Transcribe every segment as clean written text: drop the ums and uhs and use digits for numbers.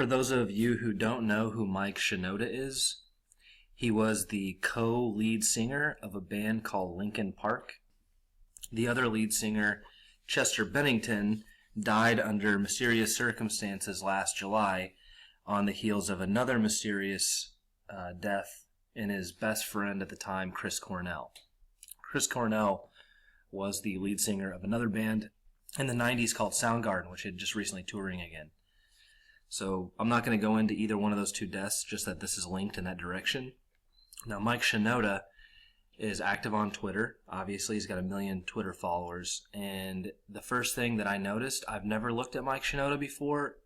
For those of you who don't know who Mike Shinoda is, he was the co-lead singer of a band called Linkin Park. The other lead singer, Chester Bennington, died under mysterious circumstances last July on the heels of another mysterious death in his best friend at the time, Chris Cornell. Chris Cornell was the lead singer of another band in the 90s called Soundgarden, which had just recently touring again. So I'm not going to go into either one of those two deaths, just that this is linked in that direction. Now, Mike Shinoda is active on Twitter. Obviously, he's got 1 million Twitter followers. And the first thing that I noticed, I've never looked at Mike Shinoda before,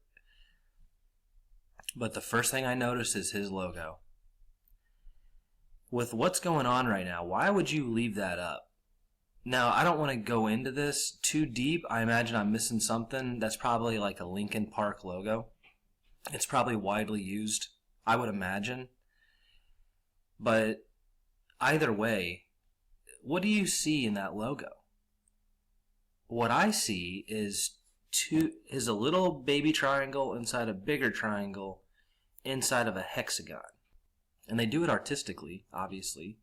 but the first thing I noticed is his logo. With what's going on right now, why would you leave that up? Now, I don't want to go into this too deep. I imagine I'm missing something. That's probably like a Linkin Park logo. It's probably widely used, I would imagine. But either way, what do you see in that logo? What I see is a little baby triangle inside a bigger triangle inside of a hexagon. And they do it artistically, obviously.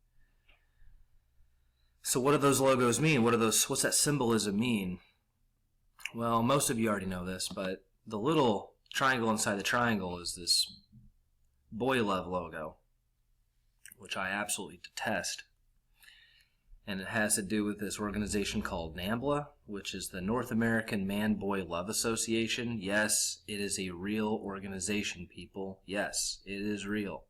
So what do those logos mean? What's that symbolism mean? Well, most of you already know this, but the little triangle inside the triangle is this boy love logo, which I absolutely detest. And it has to do with this organization called NAMBLA, which is the North American Man-Boy Love Association. Yes, it is a real organization, people. Yes, it is real.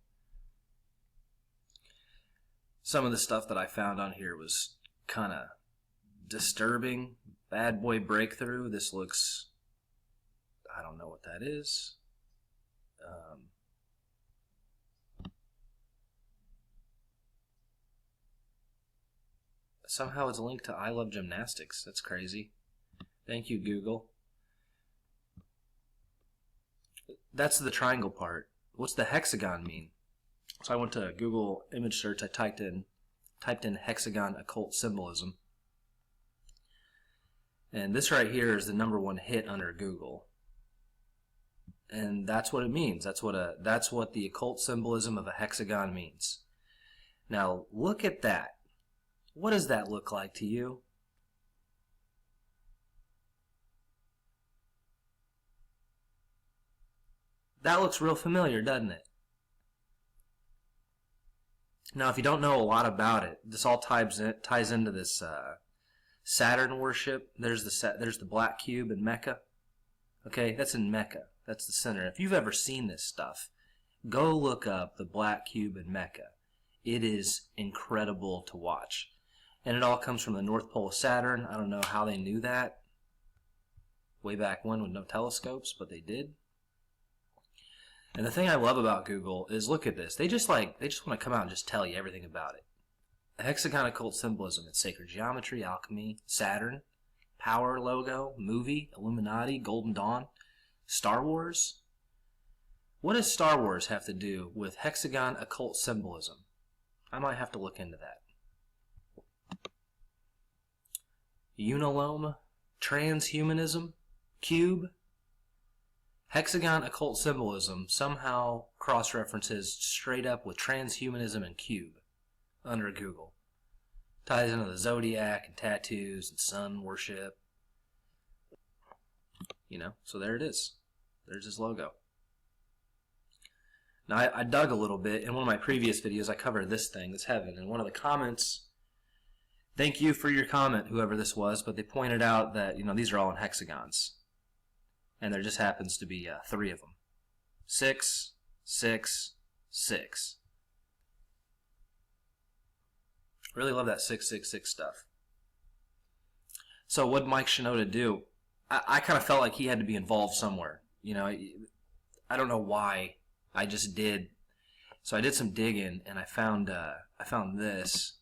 Some of the stuff that I found on here was kind of disturbing. Bad boy breakthrough. This looks... I don't know what that is. Somehow it's linked to I Love Gymnastics. That's crazy. Thank you, Google. That's the triangle part. What's the hexagon mean? So I went to Google image search. I typed in hexagon occult symbolism. And this right here is the #1 hit under Google. And that's what it means. That's what the occult symbolism of a hexagon means. Now, look at that. What does that look like to you? That looks real familiar, doesn't it? Now, if you don't know a lot about it, this all ties into this Saturn worship. There's the black cube in Mecca. Okay, that's in Mecca. That's the center. If you've ever seen this stuff, go look up the black cube in Mecca. It is incredible to watch. And it all comes from the North Pole of Saturn. I don't know how they knew that way back when with no telescopes, but they did. And the thing I love about Google is, look at this. They just want to come out and just tell you everything about it. A hexagon occult symbolism. It's sacred geometry, alchemy, Saturn, power logo, movie, Illuminati, Golden Dawn, Star Wars. What does Star Wars have to do with hexagon occult symbolism? I might have to look into that. Unilome, transhumanism, cube. Hexagon occult symbolism somehow cross-references straight up with transhumanism and cube under Google. Ties into the zodiac and tattoos and sun worship. You know, so there it is. There's his logo. Now, I dug a little bit. In one of my previous videos, I covered this thing, this heaven. And one of the comments, thank you for your comment, whoever this was, but they pointed out that, you know, these are all in hexagons. And there just happens to be 3 of them. 6, 6, 6. Really love that 666 stuff. So what did Mike Shinoda do? I kind of felt like he had to be involved somewhere. You know, I don't know why. I just did. So I did some digging, and I found this.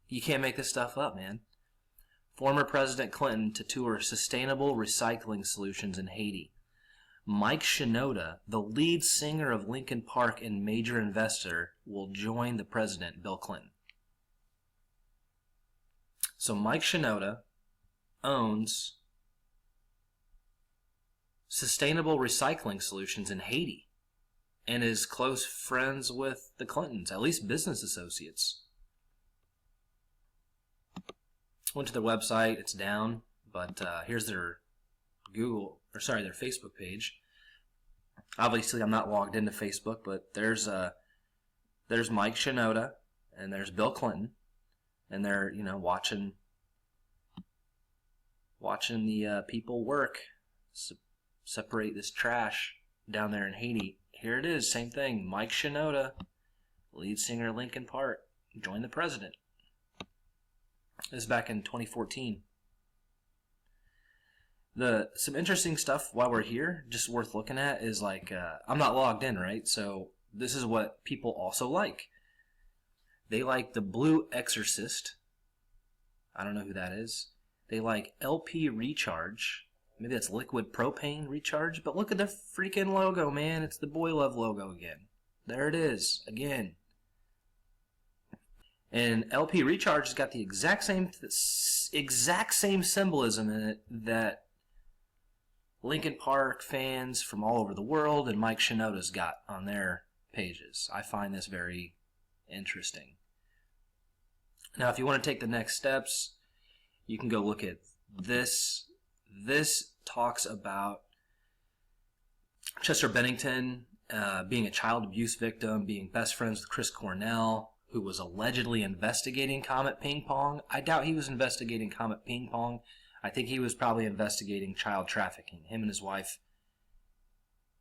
You can't make this stuff up, man. Former President Clinton to tour sustainable recycling solutions in Haiti. Mike Shinoda, the lead singer of Linkin Park and major investor, will join the president, Bill Clinton. So Mike Shinoda owns sustainable recycling solutions in Haiti and is close friends with the Clintons, at least business associates. Went to their website, it's down, but here's their their Facebook page. Obviously, I'm not logged into Facebook, but there's Mike Shinoda and there's Bill Clinton, and they're watching the people work, separate this trash down there in Haiti. Here it is, same thing. Mike Shinoda, lead singer Linkin Park, joined the president. This is back in 2014. Some interesting stuff while we're here, just worth looking at, is like, I'm not logged in, right? So this is what people also like. They like the Blue Exorcist. I don't know who that is. They like LP Recharge. Maybe that's liquid propane recharge. But look at the freaking logo, man. It's the Boy Love logo again. There it is, again. And LP Recharge has got the exact same symbolism in it that Linkin Park fans from all over the world and Mike Shinoda's got on their pages. I find this very interesting. Now, if you want to take the next steps, you can go look at this. This talks about Chester Bennington being a child abuse victim, being best friends with Chris Cornell, who was allegedly investigating Comet Ping Pong. I doubt he was investigating Comet Ping Pong. I think he was probably investigating child trafficking. Him and his wife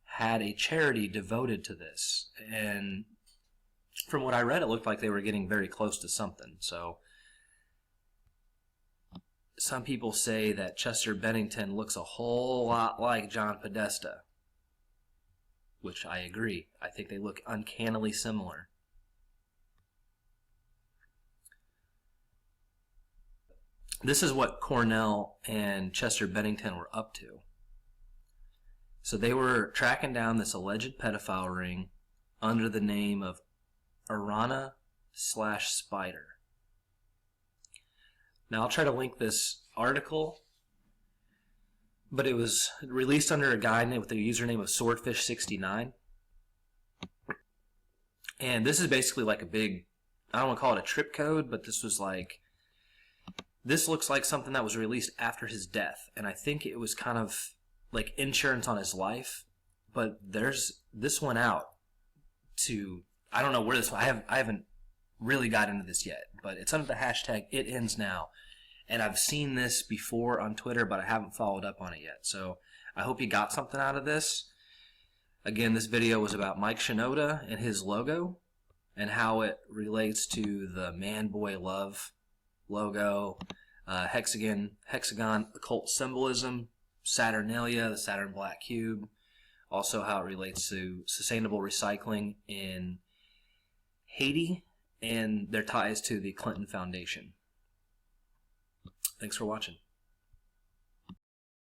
had a charity devoted to this. And from what I read, it looked like they were getting very close to something. So some people say that Chester Bennington looks a whole lot like John Podesta, which I agree. I think they look uncannily similar. This is what Cornell and Chester Bennington were up to. So they were tracking down this alleged pedophile ring under the name of Arana/Spider. Now I'll try to link this article, but it was released under a guy with the username of Swordfish69. And this is basically like a big, I don't want to call it a trip code, but this was like, this looks like something that was released after his death, and I think it was kind of like insurance on his life. But this went out to, I don't know where this, I haven't really got into this yet, but it's under the hashtag #ItEndsNow, and I've seen this before on Twitter, but I haven't followed up on it yet. So I hope you got something out of this. Again, this video was about Mike Shinoda and his logo and how it relates to the Man Boy Love logo, hexagon occult symbolism, Saturnalia, the Saturn black cube, also how it relates to sustainable recycling in Haiti and their ties to the Clinton Foundation. Thanks for watching.